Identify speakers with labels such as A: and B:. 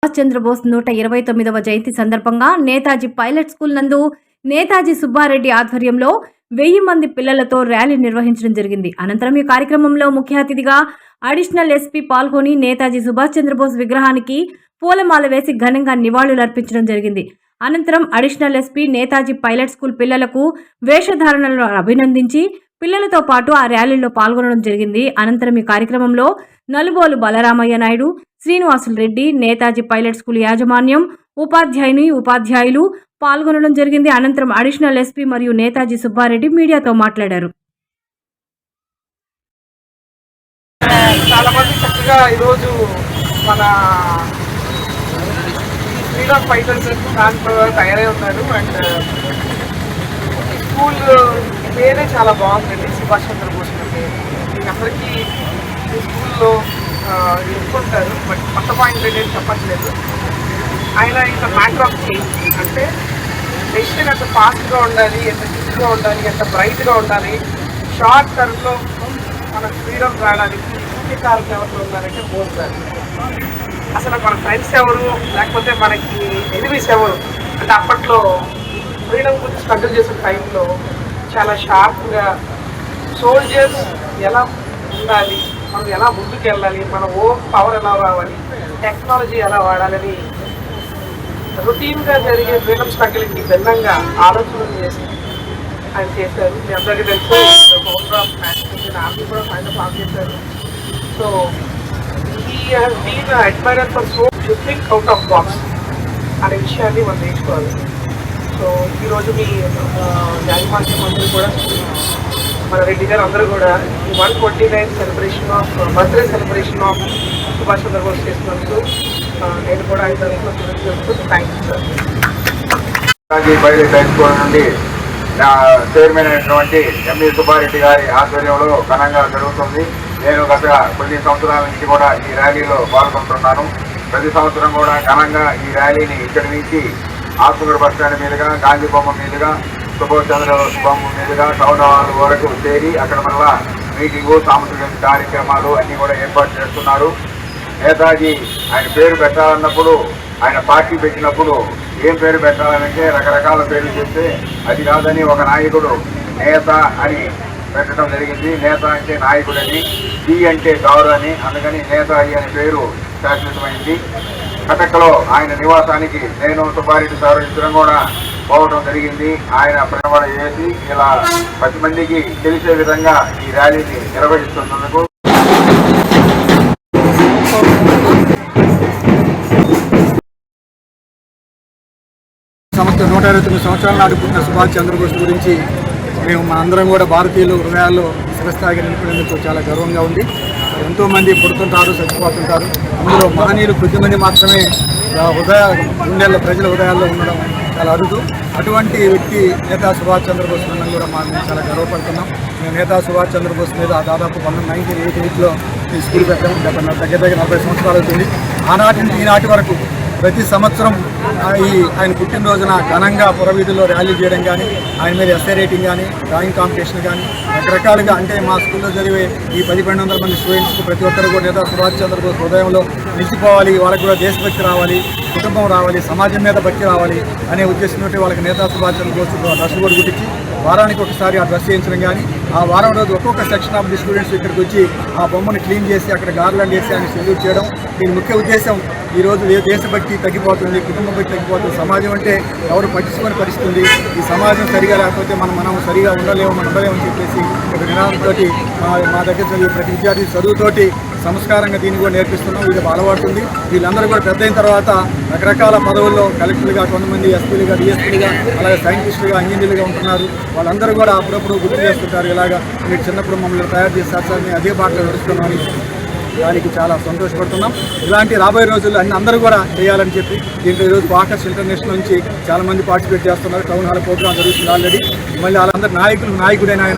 A: సుభాష్ చంద్రబోస్ 129వ జయంతి సందర్భంగా Netaji pilot school నందు నేతాజీ సుబ్బారెడ్డి ఆధ్వర్యంలో 1000 మంది పిల్లలతో ర్యాలీ నిర్వహించడం జరిగింది. అనంతరం ఈ కార్యక్రమంలో ముఖ్య అతిథిగా అడిషనల్ ఎస్పీ పాల్గొని నేతాజీ సుభాష్ చంద్రబోస్ విగ్రహానికి పూలమాల వేసి ఘనంగా నివాళులర్పించడం జరిగింది. అనంతరం additional SP Netaji pilot school పిల్లలకు వేషధారణలను అభినందించి పిల్లలతో పాటు ఆ ర్యాలీలో పాల్గొనడం జరిగింది. అనంతరం ఈ కార్యక్రమంలో నలుబోలు బలరామయ్య నాయుడు, శ్రీనివాసులు రెడ్డి, నేతాజీ పైలట్ స్కూల్ యాజమాన్యం, ఉపాధ్యాయులు పాల్గొనడం జరిగింది. అనంతరం అడిషనల్ ఎస్పీ మరియు నేతాజీ సుబ్బారెడ్డి మీడియాతో మాట్లాడారు.
B: చాలా మంది చక్కగా ఈరోజు మన ఫ్రీడమ్ ఫైటర్స్ దాంట్లో తయారై ఉన్నారు. అండ్ స్కూల్ పేరే చాలా బాగుందండి, సుభాష్ చంద్రబోస్ పేరు. మీకు అందరికీ ఈ స్కూల్లో ఎదుర్కొంటారు, బట్ కొత్త పాయింట్ అనేది చెప్పట్లేదు. ఆయన ఇంత మ్యాటర్ ఆఫ్ చేంజ్ అంటే డెసిషన్ ఎంత ఫాస్ట్గా ఉండాలి, ఎంత క్విక్గా ఉండాలి, ఎంత బ్రైట్గా ఉండాలి. షార్ట్ టర్మ్లో మన ఫ్రీడమ్ రావడానికి ముఖ్య కారణం ఎవరు ఉన్నారంటే మోస్తారు. అసలు మన ఫ్రెండ్స్ ఎవరు, లేకపోతే మనకి ఎనిమీస్ ఎవరు అంటే అప్పట్లో ఫ్రీడమ్ గురించి స్ట్రగుల్ చేసిన టైంలో చాలా షార్ప్గా సోల్జర్స్ ఎలా ఉండాలి, మనం ఎలా ముందుకు వెళ్ళాలి, మన ఓన్ పవర్ ఎలా రావాలి, టెక్నాలజీ ఎలా వాడాలని రొటీన్గా జరిగే ఫ్రీడమ్ స్ట్రగుల్కి భిన్నంగా ఆలోచనలు చేసి ఆయన చేశారు. మీ అందరికీ తెలుసు, ఫౌండర్ ఆఫ్ నేషనల్ ఆర్మీ కూడా ఆయన ఫామ్ చేశారు. సో ఈ has been admirer for so to think out of box అనే విషయాన్ని మనం నేర్చుకోవాలి. సో ఈరోజు మీ యాజమాన్యం అందరూ కూడా, మన రెడ్డి గారు అందరూ కూడా ఈ 129 celebration of birthday celebration of Subhash Chandrabose చేస్తున్నందుకు నేను కూడా ఆయన తరఫున thank you sir.
C: Pilot high school నుండి చైర్మన్ అయినటువంటి ఎంఈ సుబ్బారెడ్డి గారి ఆధ్వర్యంలో ఘనంగా జరుగుతుంది. నేను గత కొన్ని సంవత్సరాల నుంచి కూడా ఈ ర్యాలీలో పాల్గొంటున్నాను. ప్రతి సంవత్సరం కూడా ఘనంగా ఈ ర్యాలీని ఇక్కడి నుంచి ఆత్మగూడ బస్ స్టాండ్ మీదుగా, గాంధీ బొమ్మ మీదుగా, సుభాష్ చంద్రబోస్ బొమ్మ మీదుగా టౌన్ హాల్ వరకు చేరి అక్కడ మళ్ళా మీటింగు, సాంస్కృతిక కార్యక్రమాలు అన్నీ కూడా ఏర్పాటు చేస్తున్నారు. నేతాజీ ఆయన పేరు పెట్టాలన్నప్పుడు, ఆయన పార్టీ పెట్టినప్పుడు ఏం పేరు పెట్టాలంటే రకరకాల పేర్లు చెప్తే అది కాదని ఒక నాయకుడు నేత అని పెట్టడం జరిగింది. నేత అంటే నాయకుడని, టీ అంటే కారు అని, అందుకని నేతాజీ అనే పేరు శాశ్వతమైంది. కటక్లో ఆయన నివాసానికి నేను సుబ్బారెడ్డి సార్ ఇద్దరం కూడా పోవడం జరిగింది. ఆయన ప్రయాణ చేసి ఇలా 10 మందికి తెలిసే విధంగా ఈ ర్యాలీని నిర్వహిస్తున్నందుకు
D: సంవత్సరం 129 సంవత్సరాల నాటి పుట్టిన సుభాష్ చంద్రబోస్ గురించి మేము మనందరం కూడా భారతీయులు హృదయాల్లో శిరస్థాయిగా నిలిపినందుకు చాలా గర్వంగా ఉంది. ఎంతోమంది పుడుతుంటారు, చచ్చిపోతుంటారు. అందులో మహనీయులు కొద్దిమంది మాత్రమే గుండెల్లో ప్రజల హృదయాల్లో ఉండడం చాలా అరుదు. అటువంటి వ్యక్తి నేతా సుభాష్ చంద్రబోస్ ఉండడం కూడా మేము చాలా గర్వపడుతున్నాం. మేము నేతా సుభాష్ చంద్రబోస్ మీద దాదాపు 1988లో ఈ స్కూల్ పెట్టాము. దగ్గర 40 సంవత్సరాలు అవుతుంది. ఆనాటి నుంచి ఈనాటి వరకు ప్రతి సంవత్సరం ఆయన పుట్టినరోజున ఘనంగా పురవీధుల్లో ర్యాలీ చేయడం కానీ, ఆయన మీద ఎస్ఏ రేటింగ్ కానీ, డ్రాయింగ్ కాంపిటీషన్ కానీ రకరకాలుగా, అంటే మా స్కూల్లో జరిగే ఈ 1200 మంది స్టూడెంట్స్కి ప్రతి ఒక్కరు కూడా నేతా సుభాష్ చంద్రబోస్ హృదయంలో నిలిచిపోవాలి, వాళ్ళకి కూడా దేశభక్తి రావాలి, కుటుంబం రావాలి, సమాజం మీద భక్తి రావాలి అనే ఉద్దేశంతో వాళ్ళకి నేతా సుభాష్ చంద్రబోస్ డ్రెస్ కూడా గుర్తించి వారానికి ఒకసారి ఆ డ్రెస్ చేయించడం కానీ, ఆ వారం రోజు ఒక్కొక్క సెక్షన్ ఆఫ్ ది స్టూడెంట్స్ ఇక్కడికి వచ్చి ఆ బొమ్మను క్లీన్ చేసి అక్కడ గార్లాండ్ వేసి ఆయన సెల్యూట్ చేయడం. దీని ముఖ్య ఉద్దేశం ఈరోజు దేశభక్తి తగ్గిపోతుంది, కుటుంబ భక్తి తగ్గిపోతుంది, సమాజం అంటే ఎవరు పట్టించుకొని పరిస్థితుంది, ఈ సమాజం సరిగా లేకపోతే మనం సరిగా ఉండలేము అని చెప్పేసి ఒక నినాదంతో మా దగ్గర చదివే ప్రతి విద్యార్థి చదువుతోటి సంస్కారంగా దీన్ని కూడా నేర్పిస్తున్నాం. ఇది అలవాటుంది. వీళ్ళందరూ కూడా పెద్ద అయిన తర్వాత రకరకాల పదవుల్లో కలెక్టర్లుగా, కొంతమంది ఎస్పీలుగా, డిఎస్పీలుగా, అలాగే సైంటిస్టులుగా, ఇంజనీర్లుగా ఉంటున్నారు. వాళ్ళందరూ కూడా అప్పుడప్పుడు గుర్తు చేస్తుంటారు, ఇలాగా మీరు చిన్నప్పుడు మమ్మల్ని తయారు చేస్తారు సార్, మేము అదే బాటలో నడుస్తున్నామని. దానికి చాలా సంతోషపడుతున్నాం. ఇలాంటి రాబోయే రోజుల్లో అందరూ కూడా చేయాలని చెప్పి దీంట్లో ఈరోజు వాకర్స్ ఇంటర్నేషనల్ నుంచి చాలామంది పార్టిసిపేట్ చేస్తున్నారు. టౌన్ హాల్ ప్రోగ్రామ్ జరుగుతుంది ఆల్రెడీ. మళ్ళీ వాళ్ళందరూ నాయకుడైన ఆయన